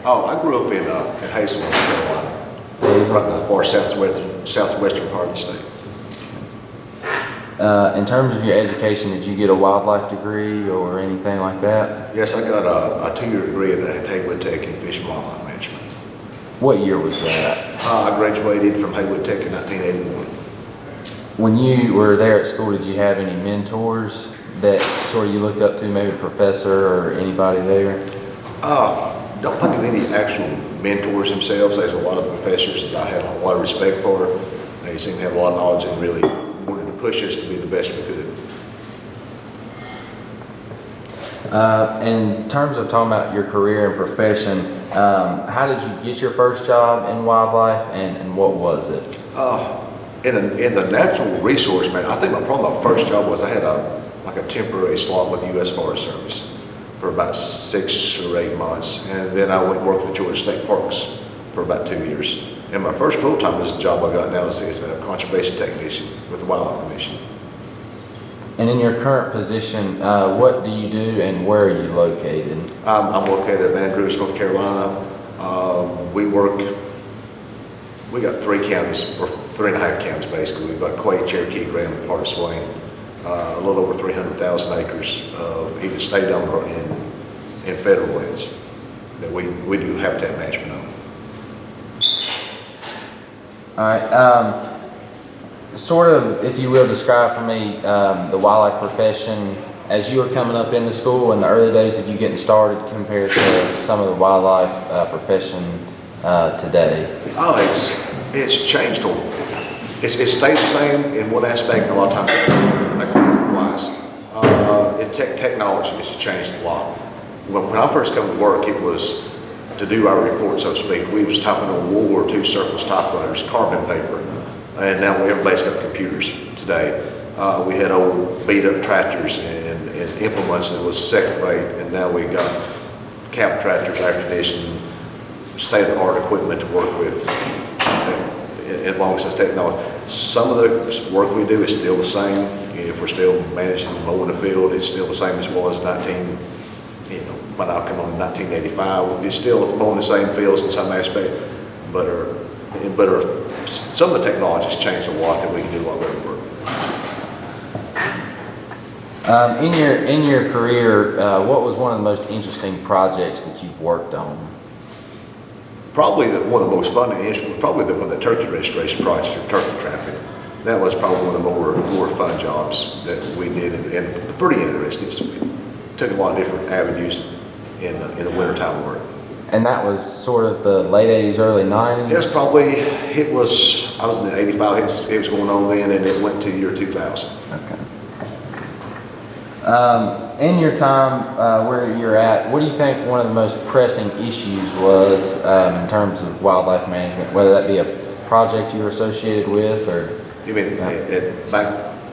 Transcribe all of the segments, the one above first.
Oh, I grew up in Hazel, North Carolina, right in the far southwestern part of the state. In terms of your education, did you get a wildlife degree or anything like that? Yes, I got a 2-year degree at Haywood Tech in Fish and Wildlife Management. What year was that? I graduated from Haywood Tech in 1981. When you were there at school, did you have any mentors that sort of you looked up to, maybe a professor or anybody there? Don't think of any actual mentors themselves. There's a lot of the professors that I had a lot of respect for. They seem to have a lot of knowledge and really wanted to push us to be the best we could. In terms of talking about your career and profession, how did you get your first job in wildlife, and what was it? In the natural resource man, I think probably my first job was I had a temporary slot with the U.S. Forest Service for about 6 or 8 months, and then I went and worked for Georgia State Parks for about 2 years. And my first full-time job I got now is a conservation technician with the Wildlife Commission. And in your current position, what do you do and where are you located? I'm located in Andrews, North Carolina. We got 3 counties, or 3.5 counties basically. We've got Clay, Cherokee, Graham, and part of Swain. A little over 300,000 acres of either state-owned or in federal lands that we do habitat management on. All right. Sort of, if you will, describe for me the wildlife profession as you were coming up into school in the early days of you getting started compared to some of the wildlife profession today. Oh, it's changed a little bit. It's stayed the same in one aspect, and a lot of times wise. Technology has changed a lot. When I first came to work, it was to do our report, so to speak. We was typing on World War II surplus typewriters, carbon paper, and now everybody's got computers today. We had old beat-up tractors and implements that was second rate, and now we got cab tractors, air conditioning, state-of-the-art equipment to work with, as long as it's technology. Some of the work we do is still the same. If we're still managing mowing the field, it's still the same as it was when I come on in 1985. It's still mowing the same fields in some aspect, but some of the technology has changed a lot that we can do a lot better work. In your career, what was one of the most interesting projects that you've worked on? Probably one of the most fun and interesting was probably the turkey registration project of turkey trapping. That was probably one of the more fun jobs that we did, and pretty interesting. We took a lot of different avenues in the wintertime work. And that was sort of the late 80s, early 90s? Yes, probably. I was in 85, it was going on then, and it went to the year 2000. Okay. In your time where you're at, what do you think one of the most pressing issues was in terms of wildlife management, whether that be a project you were associated with or? You mean back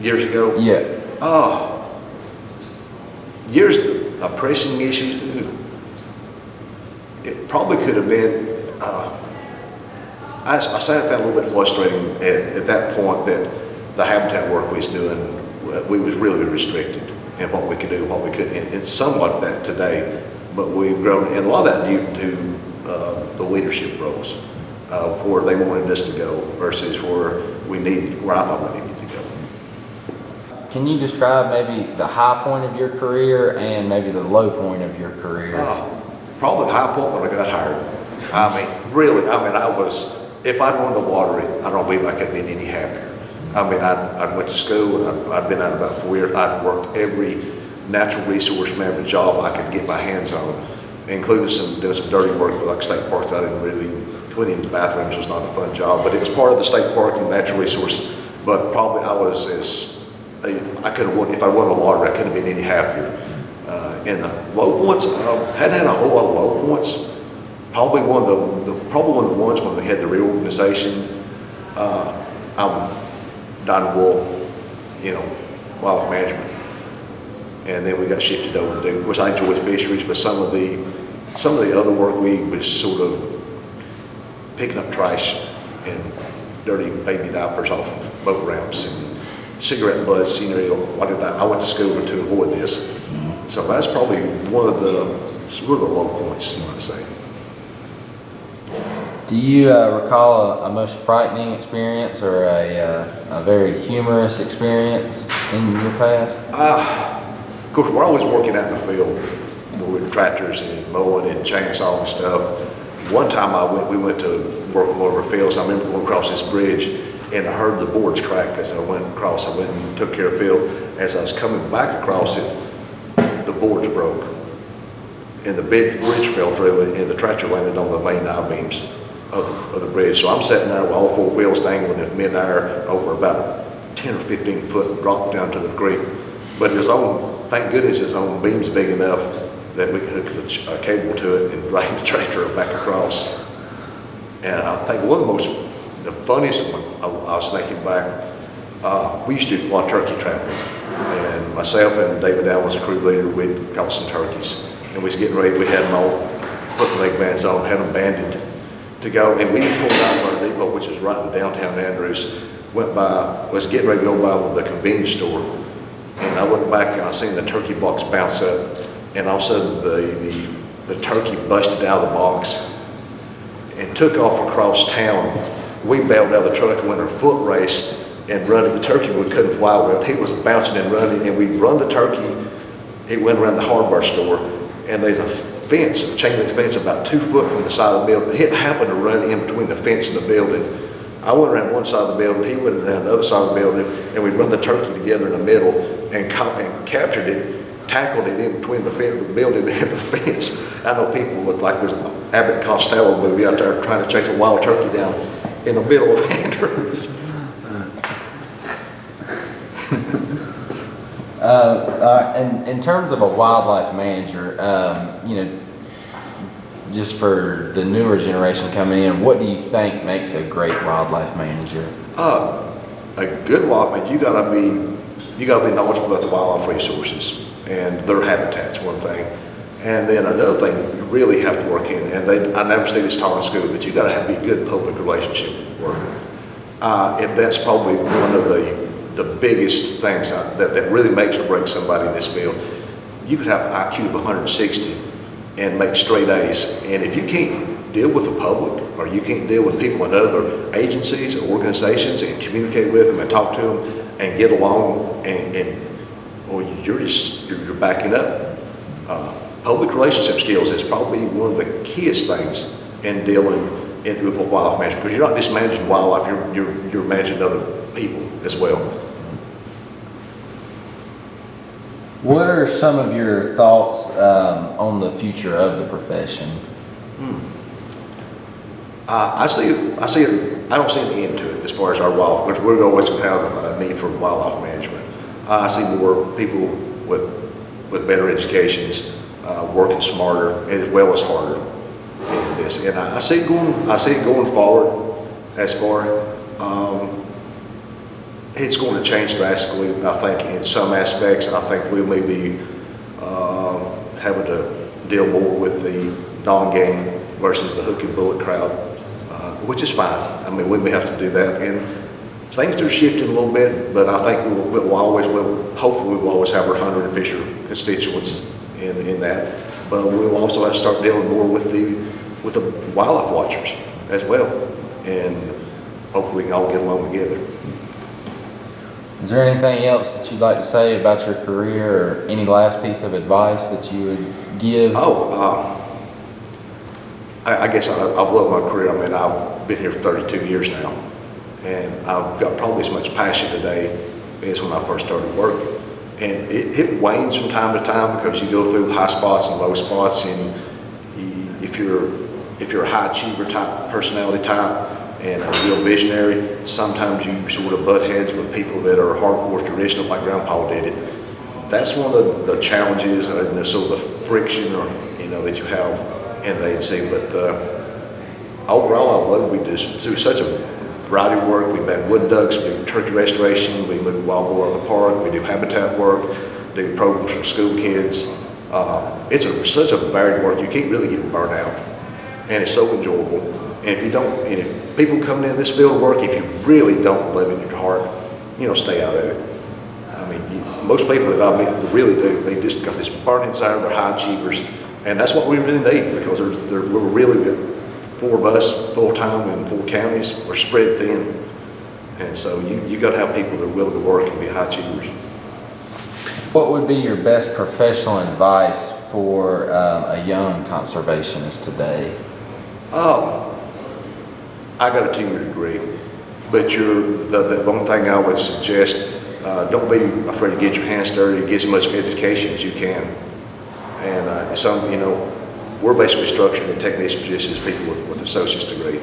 years ago? Yeah. Years ago, a pressing issue, it probably could have been, I found a little bit frustrating at that point that the habitat work we was doing, we was really restricted in what we could do, what we couldn't. It's somewhat that today, but we've grown, and a lot of that due to the leadership roles, where they wanted us to go versus where I thought we needed to go. Can you describe maybe the high point of your career and maybe the low point of your career? Probably the high point when I got hired. If I'd won the lottery, I don't believe I could have been any happier. I went to school, and I'd been out about 4 years. I'd worked every natural resource management job I could get my hands on, including doing some dirty work with like state parks. I didn't really, cleaning the bathrooms was not a fun job, but it was part of the state park and natural resource. But probably I could have won, if I won the lottery, I couldn't have been any happier. And the low points, hadn't had a whole lot of low points. Probably one of the ones when we had the reorganization. I'm Don Wool, wildlife management, and then we got shifted over to do. Of course, I enjoy fisheries, but some of the other work we was sort of picking up trash and dirty baby diapers off boat ramps and cigarette butts. I went to school to avoid this, so that's probably one of the low points, you might say. Do you recall a most frightening experience or a very humorous experience in your past? Of course, we're always working out in the field with tractors and mowing and chainsaw and stuff. One time we went to work on one of our fields. I remember going across this bridge and I heard the boards crack as I went across. I went and took care of the field. As I was coming back across it, the boards broke. And the big bridge fell through and the tractor landed on the main I-beams of the bridge. So I'm sitting there with all four wheels dangling in mid-air over about 10 or 15 foot drop down to the creek. But it was on, thank goodness it's on beams big enough that we could hook a cable to it and drag the tractor back across. And I think the funniest one, I was thinking back, we used to do a lot of turkey trapping. And myself and David Allen was a crew leader, we'd caught some turkeys. And we was getting ready, we had them all put leg bands on, had them banded to go. And we pulled out of our depot, which is right in downtown Andrews, was getting ready to go by the convenience store. And I looked back and I seen the turkey box bounce up. And all of a sudden the turkey busted out of the box and took off across town. We bailed out of the truck and went on a foot race and running the turkey. We couldn't fly well. He was bouncing and running, and we run the turkey. It went around the hardware store, and there's a fence, a chain link fence about 2 foot from the side of the building. It happened to run in between the fence and the building. I went around one side of the building, he went around the other side of the building, and we run the turkey together in the middle and captured it, tackled it in between the building and the fence. I know people look like there's an Abbott Costello movie out there trying to chase a wild turkey down in the middle of Andrews. And in terms of a wildlife manager, just for the newer generation coming in, what do you think makes a great wildlife manager? A good wildlife manager, you gotta be knowledgeable about the wildlife resources and their habitats, one thing. And then another thing you really have to work in, and I never see this taught in school, but you gotta be a good public relationship worker. And that's probably one of the biggest things that really makes or breaks somebody in this field. You could have an IQ of 160 and make straight A's. And if you can't deal with the public, or you can't deal with people in other agencies or organizations and communicate with them and talk to them and get along, or you're backing up. Public relationship skills is probably one of the keyest things in dealing with wildlife management, because you're not just managing wildlife, you're managing other people as well. What are some of your thoughts on the future of the profession? I don't see an end to it as far as our wildlife, because we're always going to have a need for wildlife management. I see more people with better educations, working smarter as well as harder in this, and I see it going forward. As far it's going to change drastically, I think, in some aspects. I think we may be having to deal more with the non-game versus the hook and bullet crowd, which is fine. I mean, we may have to do that, and things are shifting a little bit, but I think hopefully we'll always have our hunter and fisher constituents in that. But we'll also have to start dealing more with the wildlife watchers as well, and hopefully we can all get along together. Is there anything else that you'd like to say about your career, or any last piece of advice that you would give? I guess I've loved my career. I mean, I've been here for 32 years now, and I've got probably as much passion today as when I first started working. And it wanes from time to time, because you go through high spots and low spots, and if you're a high achiever type personality type and a real visionary, sometimes you sort of butt heads with people that are hardcore traditional, like Grandpa did it. That's one of the challenges and the sort of the friction, or that you have in the agency. But overall, I love it. We just do such a variety of work. We ban wood ducks, we do turkey restoration, we move wild boar out of the park, we do habitat work, do programs for school kids. It's such a varied work. You can't really get burnt out, and it's so enjoyable. And if people coming in this field of work, if you really don't love it in your heart, stay out of it. I mean, most people that I meet really do. They just got this burning desire. They're high achievers, and that's what we really need, because we're really good. 4 of us full-time in 4 counties, we're spread thin. And so you got to have people that are willing to work and be high achievers. What would be your best professional advice for a young conservationist today? I got a 2-year degree, but the one thing I would suggest, don't be afraid to get your hands dirty, get as much education as you can. And we're basically structured in technician positions, people with associate's degree,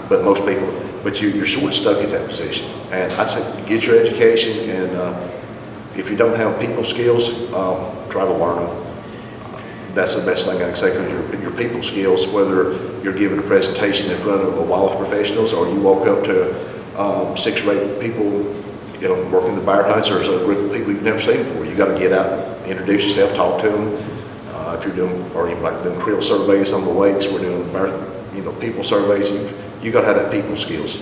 but most people, but you're sort of stuck at that position. And I'd say get your education, and if you don't have people skills, try to learn them. That's the best thing I can say, because your people skills, whether you're giving a presentation in front of a wildlife professionals, or you walk up to 6 or 8 people, working the bear hunts, or a group of people you've never seen before, you got to get out, introduce yourself, talk to them. If you're doing, or even like doing creel surveys on the lakes, we're doing, people surveys. You got to have that people skills.